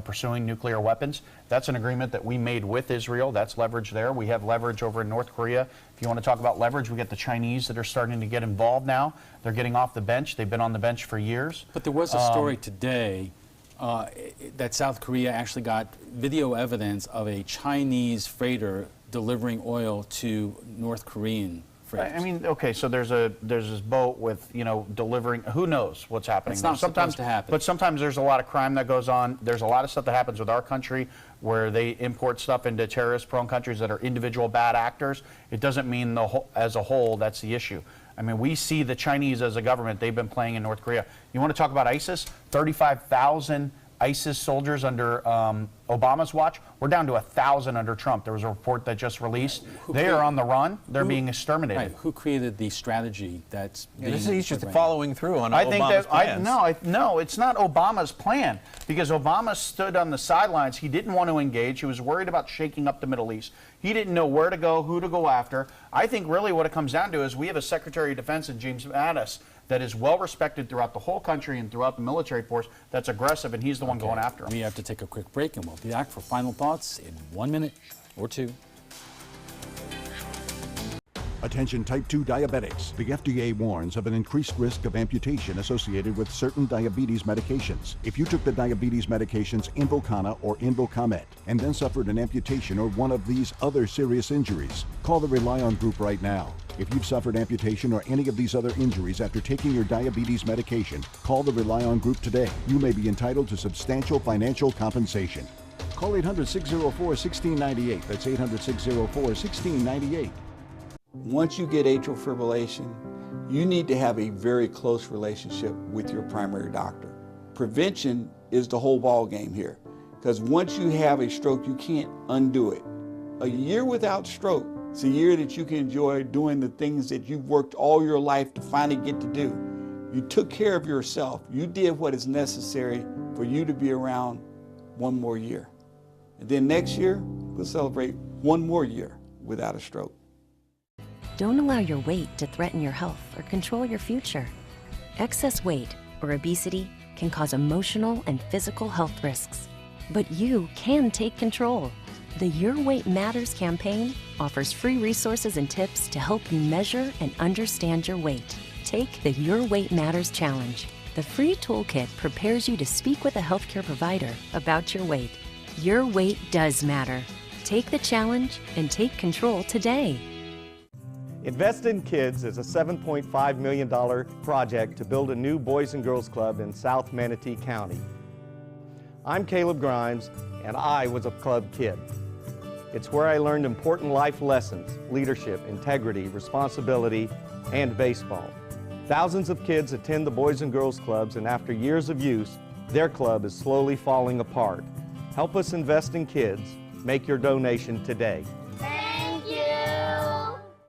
pursuing nuclear weapons. That's an agreement that we made with Israel. That's leverage there. We have leverage over in North Korea. If you want to talk about leverage, we got the Chinese that are starting to get involved now. They're getting off the bench. They've been on the bench for years. But there was a story today that South Korea actually got video evidence of a Chinese freighter delivering oil to North Korean freighters. I mean, okay, so there's this boat with, delivering, who knows what's happening. It's not supposed to happen. But sometimes there's a lot of crime that goes on. There's a lot of stuff that happens with our country where they import stuff into terrorist-prone countries that are individual bad actors. It doesn't mean as a whole that's the issue. I mean, we see the Chinese as a government. They've been playing in North Korea. You want to talk about ISIS? 35,000 ISIS soldiers under Obama's watch. We're down to 1,000 under Trump. There was a report that just released. They are on the run. They're being exterminated. Right. Who created the strategy that's being he's just following through on Obama's plans. No, it's not Obama's plan, because Obama stood on the sidelines. He didn't want to engage. He was worried about shaking up the Middle East. He didn't know where to go, who to go after. I think really what it comes down to is we have a Secretary of Defense in James Mattis that is well respected throughout the whole country and throughout the military force, that's aggressive, and he's the one going after him. We have to take a quick break, and we'll be back for final thoughts in 1 minute or two. Attention type 2 diabetics. The FDA warns of an increased risk of amputation associated with certain diabetes medications. If you took the diabetes medications Invokana or Invokamet and then suffered an amputation or one of these other serious injuries, call the Rely On Group right now. If you've suffered amputation or any of these other injuries after taking your diabetes medication, call the Rely On Group today. You may be entitled to substantial financial compensation. Call 800-604-1698. That's 800-604-1698. Once you get atrial fibrillation, you need to have a very close relationship with your primary doctor. Prevention is the whole ball game here, because once you have a stroke, you can't undo it. A year without stroke, it's a year that you can enjoy doing the things that you've worked all your life to finally get to do. You took care of yourself. You did what is necessary for you to be around one more year. And then next year, we'll celebrate one more year without a stroke. Don't allow your weight to threaten your health or control your future. Excess weight or obesity can cause emotional and physical health risks. But you can take control. The Your Weight Matters campaign offers free resources and tips to help you measure and understand your weight. Take the Your Weight Matters Challenge. The free toolkit prepares you to speak with a healthcare provider about your weight. Your weight does matter. Take the challenge and take control today. Invest in Kids is a $7.5 million project to build a new Boys and Girls Club in South Manatee County. I'm Caleb Grimes, and I was a club kid. It's where I learned important life lessons, leadership, integrity, responsibility, and baseball. Thousands of kids attend the Boys and Girls Clubs, and after years of use, their club is slowly falling apart. Help us invest in kids. Make your donation today.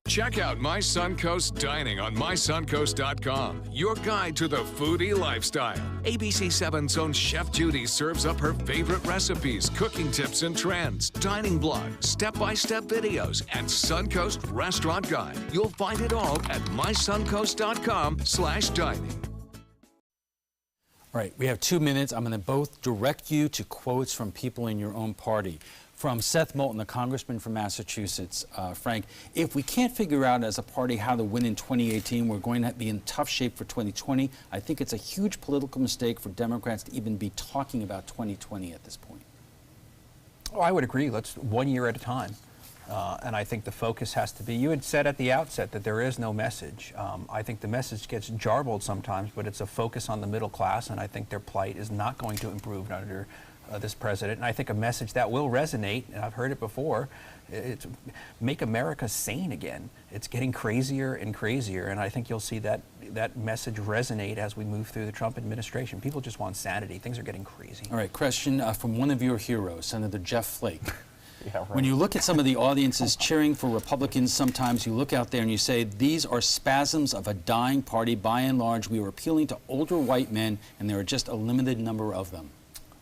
Check out My Suncoast Dining on mysuncoast.com, your guide to the foodie lifestyle. ABC7's own Chef Judy serves up her favorite recipes, cooking tips and trends, dining blogs, step-by-step videos, and Suncoast Restaurant Guide. You'll find it all at mysuncoast.com/dining. All right, we have 2 minutes. I'm going to both direct you to quotes from people in your own party. From Seth Moulton, the congressman from Massachusetts, Frank, if we can't figure out as a party how to win in 2018, we're going to be in tough shape for 2020. I think it's a huge political mistake for Democrats to even be talking about 2020 at this point. Oh, I would agree. Let's 1 year at a time. And I think the focus has to be, you had said at the outset that there is no message. I think the message gets jarbled sometimes, but it's a focus on the middle class, and I think their plight is not going to improve under this president. And I think a message that will resonate, and I've heard it before, it's make America sane again. It's getting crazier and crazier, and I think you'll see that message resonate as we move through the Trump administration. People just want sanity. Things are getting crazy. All right, question from one of your heroes, Senator Jeff Flake. Yeah, right. When you look at some of the audiences cheering for Republicans, sometimes you look out there and you say, these are spasms of a dying party. By and large, we are appealing to older white men, and there are just a limited number of them.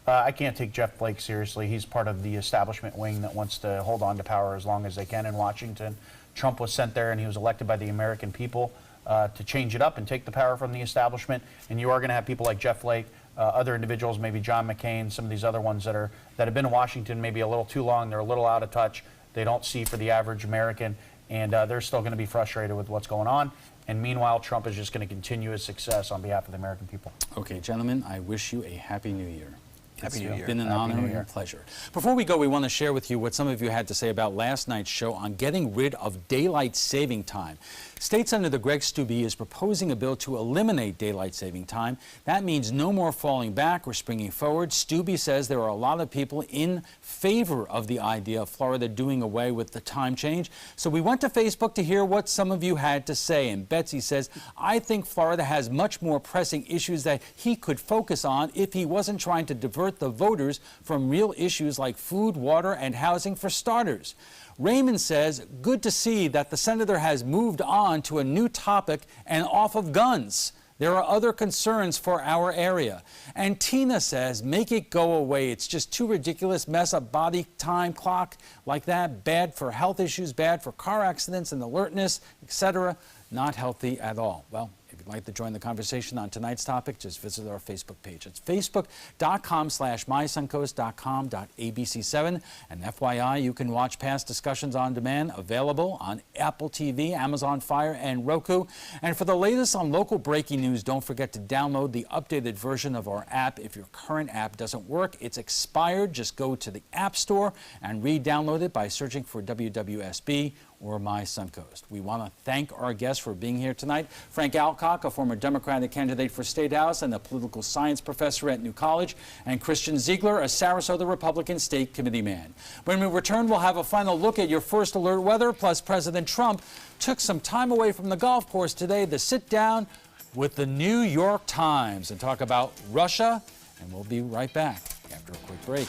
I can't take Jeff Flake seriously. He's part of the establishment wing that wants to hold on to power as long as they can in Washington. Trump was sent there, and he was elected by the American people to change it up and take the power from the establishment. And you are going to have people like Jeff Flake other individuals, maybe John McCain, some of these other ones that have been in Washington maybe a little too long. They're a little out of touch. They don't see for the average American, and they're still going to be frustrated with what's going on. And meanwhile, Trump is just going to continue his success on behalf of the American people. Okay, gentlemen, I wish you a Happy New Year. Happy New Year. It's been an honor and a pleasure. Before we go, we want to share with you what some of you had to say about last night's show on getting rid of daylight saving time. State Senator Greg Steube is proposing a bill to eliminate daylight saving time. That means no more falling back or springing forward. Steube says there are a lot of people in favor of the idea of Florida doing away with the time change. So we went to Facebook to hear what some of you had to say. And Betsy says, I think Florida has much more pressing issues that he could focus on if he wasn't trying to divert the voters from real issues like food, water, and housing for starters. Raymond says, good to see that the senator has moved on to a new topic and off of guns. There are other concerns for our area. And Tina says, make it go away. It's just too ridiculous. Mess up body time clock like that. Bad for health issues, bad for car accidents and alertness, etc. Not healthy at all. Well, if you'd like to join the conversation on tonight's topic, just visit our Facebook page. It's facebook.com/mysuncoast.com.abc7. And FYI, you can watch past discussions on demand, available on Apple TV, Amazon Fire, and Roku. And for the latest on local breaking news, don't forget to download the updated version of our app. If your current app doesn't work, it's expired. Just go to the App Store and re-download it by searching for WWSB or My Suncoast. We want to thank our guests for being here tonight. Frank Alcock, a former Democratic candidate for State House and a political science professor at New College, and Christian Ziegler, a Sarasota Republican State Committee man. When we return, we'll have a final look at your first alert weather, plus President Trump took some time away from the golf course today to sit down with the New York Times and talk about Russia, and we'll be right back after a quick break.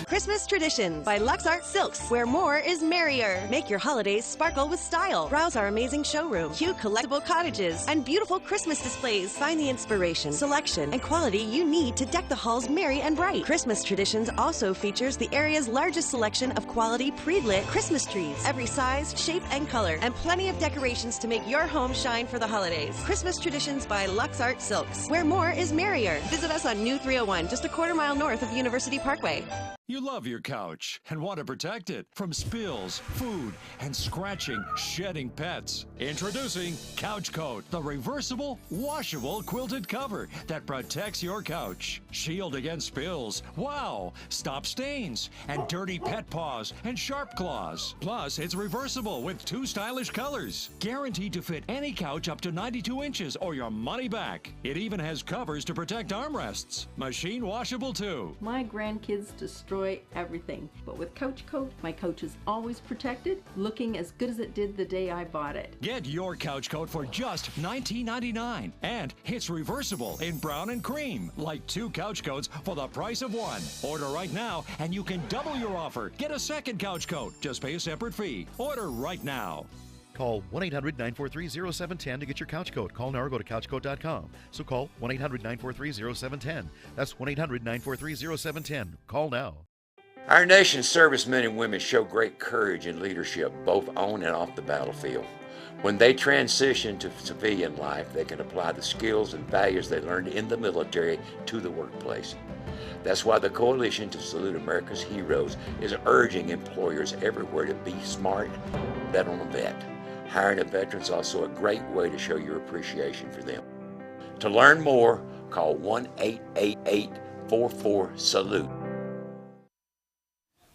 Christmas Traditions by Lux Art Silks, where more is merrier. Make your holidays sparkle with style. Browse our amazing showroom, cute collectible cottages, and beautiful Christmas displays. Find the inspiration, selection, and quality you need to deck the halls merry and bright. Christmas Traditions also features the area's largest selection of quality pre-lit Christmas trees, every size, shape, and color, and plenty of decorations to make your home shine for the holidays. Christmas Traditions by Lux Art Silks, where more is merrier. Visit us on New 301, just a quarter-mile north of University Parkway. You love your couch and want to protect it from spills, food, and scratching, shedding pets. Introducing Couch Coat, the reversible, washable quilted cover that protects your couch. Shield against spills. Wow! Stop stains and dirty pet paws and sharp claws. Plus, it's reversible with 2 stylish colors. Guaranteed to fit any couch up to 92 inches or your money back. It even has covers to protect armrests. Machine washable too. My grandkids destroy everything, but with Couch Coat, my couch is always protected, looking as good as it did the day I bought it. Get your Couch Coat for just $19.99, and it's reversible in brown and cream, like 2 couch coats for the price of 1. Order right now, and you can double your offer. Get a second Couch Coat. Just pay a separate fee. Order right now. Call 1-800-943-0710 to get your couch coat. Call now or go to couchcoat.com. So call 1-800-943-0710. That's 1-800-943-0710. Call now. Our nation's servicemen and women show great courage and leadership, both on and off the battlefield. When they transition to civilian life, they can apply the skills and values they learned in the military to the workplace. That's why the Coalition to Salute America's Heroes is urging employers everywhere to be smart, bet on a vet. Hiring a veteran is also a great way to show your appreciation for them. To learn more, call 1-888-44-SALUTE.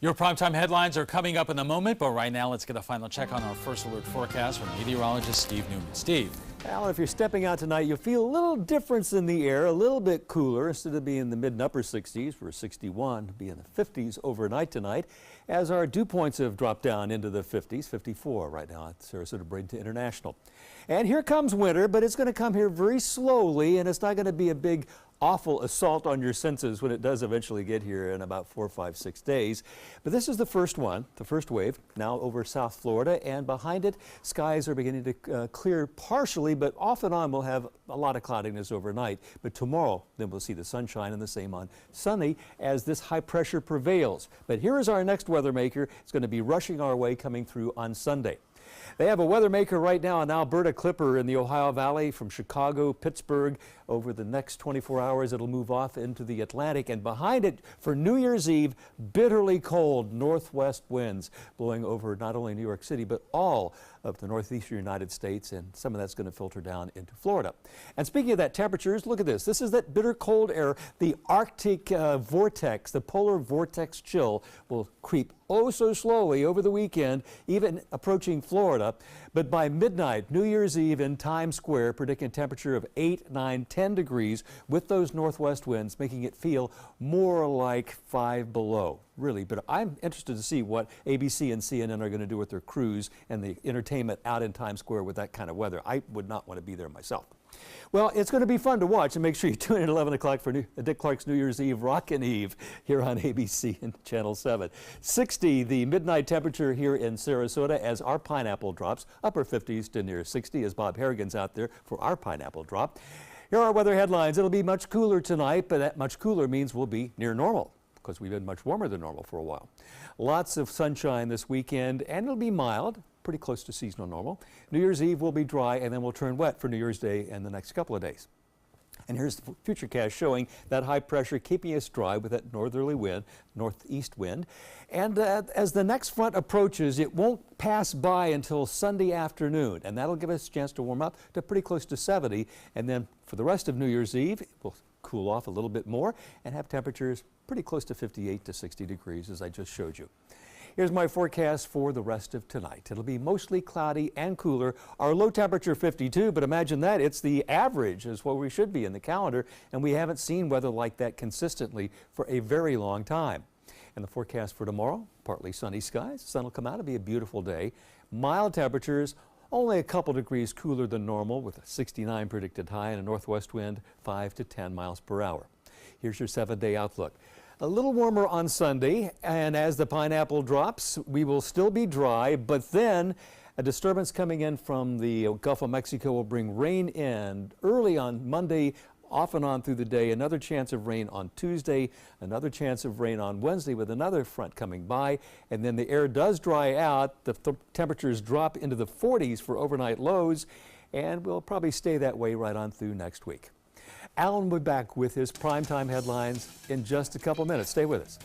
Your primetime headlines are coming up in a moment, but right now let's get a final check on our first alert forecast from meteorologist Steve Newman. Steve. Alan, if you're stepping out tonight, you'll feel a little difference in the air, a little bit cooler. Instead of being in the mid and upper 60s, we're 61, be in the 50s overnight tonight, as our dew points have dropped down into the 50s, 54 right now at Sarasota Bradenton International. And here comes winter, but it's going to come here very slowly, and it's not going to be a big awful assault on your senses when it does eventually get here in about 4, 5, 6 days. But this is the first one, the first wave, now over South Florida, and behind it, skies are beginning to clear partially, but off and on we'll have a lot of cloudiness overnight. But tomorrow, then we'll see the sunshine and the same on Sunday as this high pressure prevails. But here is our next weather maker. It's going to be rushing our way coming through on Sunday. They have a weather maker right now, an Alberta Clipper in the Ohio Valley from Chicago, Pittsburgh. Over the next 24 hours, it'll move off into the Atlantic. And behind it, for New Year's Eve, bitterly cold northwest winds blowing over not only New York City, but all of the northeastern United States. And some of that's going to filter down into Florida. And speaking of that, temperatures, look at this. This is that bitter cold air. The Arctic vortex, the polar vortex chill, will creep oh so slowly over the weekend, even approaching Florida. But by midnight, New Year's Eve in Times Square, predicting a temperature of 8, 9, 10 degrees with those northwest winds, making it feel more like 5 below. Really, but I'm interested to see what ABC and CNN are going to do with their crews and the entertainment out in Times Square with that kind of weather. I would not want to be there myself. Well, it's going to be fun to watch, and make sure you tune in at 11 o'clock for Dick Clark's New Year's Eve Rockin' Eve here on ABC and Channel 7. 60, the midnight temperature here in Sarasota as our pineapple drops. Upper 50s to near 60 as Bob Harrigan's out there for our pineapple drop. Here are our weather headlines. It'll be much cooler tonight, but that much cooler means we'll be near normal, because we've been much warmer than normal for a while. Lots of sunshine this weekend, and it'll be mild, pretty close to seasonal normal. New Year's Eve will be dry, and then we'll turn wet for New Year's Day and the next couple of days. And here's the futurecast showing that high pressure keeping us dry with that northerly wind, northeast wind. And as the next front approaches, it won't pass by until Sunday afternoon, and that'll give us a chance to warm up to pretty close to 70. And then for the rest of New Year's Eve, we'll cool off a little bit more and have temperatures pretty close to 58 to 60 degrees, as I just showed you. Here's my forecast for the rest of tonight. It'll be mostly cloudy and cooler. Our low temperature 52, but imagine that. It's the average is what we should be in the calendar, and we haven't seen weather like that consistently for a very long time. And the forecast for tomorrow, partly sunny skies. The sun will come out. It'll be a beautiful day. Mild temperatures, only a couple degrees cooler than normal with a 69 predicted high and a northwest wind 5 to 10 miles per hour. Here's your 7-day outlook. A little warmer on Sunday, and as the pineapple drops, we will still be dry, but then a disturbance coming in from the Gulf of Mexico will bring rain in early on Monday, off and on through the day. Another chance of rain on Tuesday, another chance of rain on Wednesday with another front coming by, and then the air does dry out. The temperatures drop into the 40s for overnight lows, and will probably stay that way right on through next week. Alan will be back with his primetime headlines in just a couple minutes. Stay with us.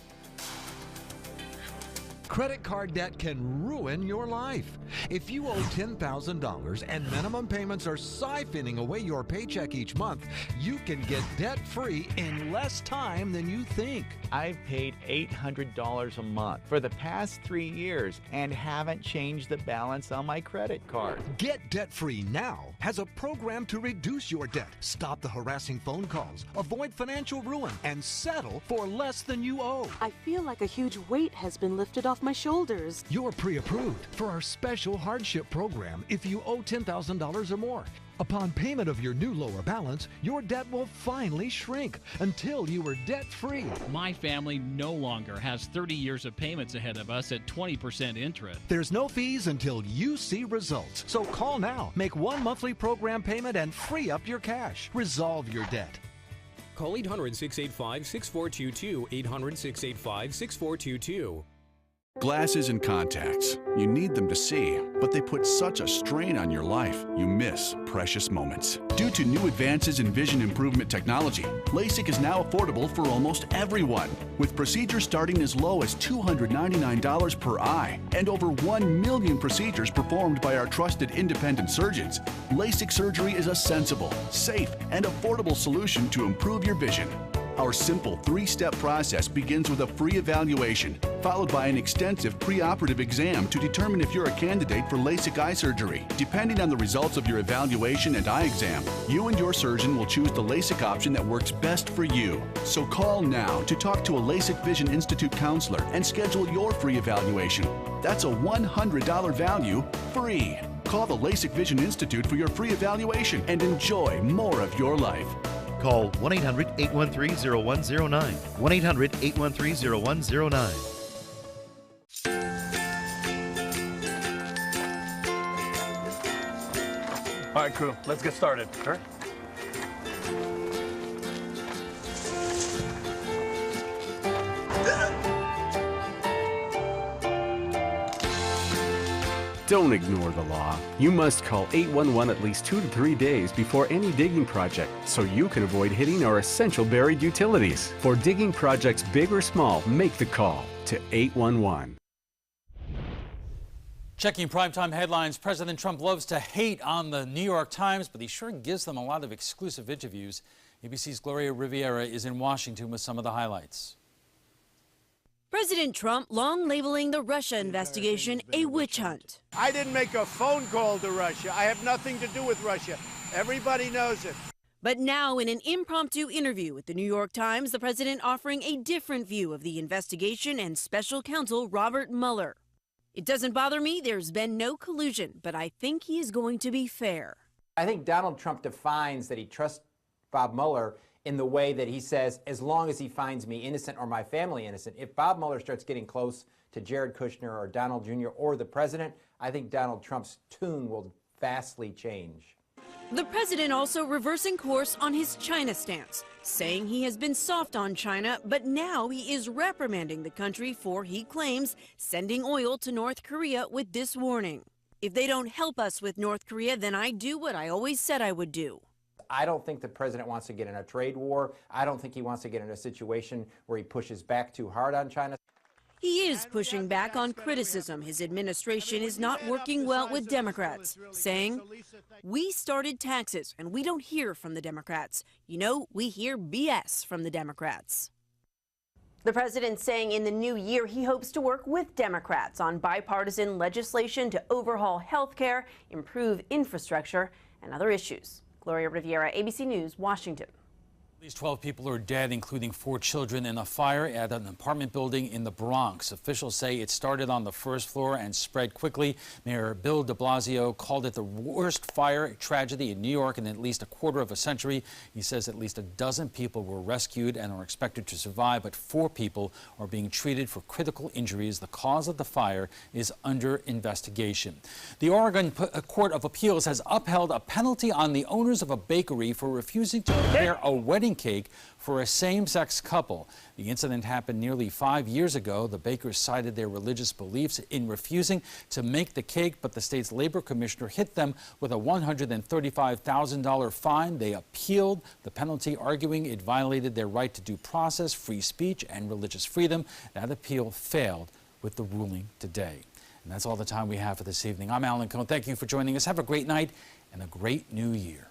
Credit card debt can ruin your life. If you owe $10,000 and minimum payments are siphoning away your paycheck each month, you can get debt-free in less time than you think. I've paid $800 a month for the past 3 years and haven't changed the balance on my credit card. Get debt-free now has a program to reduce your debt, stop the harassing phone calls, avoid financial ruin, and settle for less than you owe. I feel like a huge weight has been lifted off my shoulders. You're pre-approved for our special hardship program if you owe $10,000 or more. Upon payment of your new lower balance, your debt will finally shrink until you are debt-free. My family no longer has 30 years of payments ahead of us at 20% interest. There's no fees until you see results. So call now, make one monthly program payment, and free up your cash. Resolve your debt. Call 800-685-6422, 800-685-6422. Glasses and contacts. You need them to see, but they put such a strain on your life, you miss precious moments. Due to new advances in vision improvement technology, LASIK is now affordable for almost everyone, with procedures starting as low as $299 per eye and over 1 million procedures performed by our trusted independent surgeons. LASIK surgery is a sensible, safe, and affordable solution to improve your vision. Our simple 3-step process begins with a free evaluation, followed by an extensive preoperative exam to determine if you're a candidate for LASIK eye surgery. Depending on the results of your evaluation and eye exam, you and your surgeon will choose the LASIK option that works best for you. So call now to talk to a LASIK Vision Institute counselor and schedule your free evaluation. That's a $100 value, free. Call the LASIK Vision Institute for your free evaluation and enjoy more of your life. Call 1-800-813-0109. 1-800-813-0109. All right, crew, let's get started. All right. Don't ignore the law. You must call 811 at least 2 to 3 days before any digging project so you can avoid hitting our essential buried utilities. For digging projects big or small, make the call to 811. Checking primetime headlines, President Trump loves to hate on the New York Times, but he sure gives them a lot of exclusive interviews. ABC's Gloria Riviera is in Washington with some of the highlights. President Trump long labeling the Russia investigation a witch hunt. I didn't make a phone call to Russia. I have nothing to do with Russia. Everybody knows it. But now, in an impromptu interview with the New York Times, the president offering a different view of the investigation and special counsel Robert Mueller. It doesn't bother me, there's been no collusion, but I think he is going to be fair. I think Donald Trump defines that he trusts Bob Mueller in the way that he says, as long as he finds me innocent or my family innocent. If Bob Mueller starts getting close to Jared Kushner or Donald Jr. or the president, I think Donald Trump's tune will vastly change. The president also reversing course on his China stance, saying he has been soft on China, but now he is reprimanding the country for, he claims, sending oil to North Korea with this warning. If they don't help us with North Korea, then I do what I always said I would do. I don't think the president wants to get in a trade war. I don't think he wants to get in a situation where he pushes back too hard on China. He is pushing back on criticism his administration is not working well with Democrats, saying, "We started taxes and we don't hear from the Democrats. You know, we hear BS from the Democrats." The president saying in the new year he hopes to work with Democrats on bipartisan legislation to overhaul health care, improve infrastructure, and other issues. Gloria Riviera, ABC News, Washington. At least 12 people are dead, including 4 children, in a fire at an apartment building in the Bronx. Officials say it started on the first floor and spread quickly. Mayor Bill de Blasio called it the worst fire tragedy in New York in at least a quarter of a century. He says at least a dozen people were rescued and are expected to survive, but 4 people are being treated for critical injuries. The cause of the fire is under investigation. The Oregon Court of Appeals has upheld a penalty on the owners of a bakery for refusing to prepare a wedding cake for a same-sex couple. The incident happened nearly 5 years ago. The bakers cited their religious beliefs in refusing to make the cake, but the state's labor commissioner hit them with a $135,000 fine. They appealed the penalty, arguing it violated their right to due process, free speech, and religious freedom. That appeal failed with the ruling today. And that's all the time we have for this evening. I'm Alan Cohn. Thank you for joining us. Have a great night and a great new year.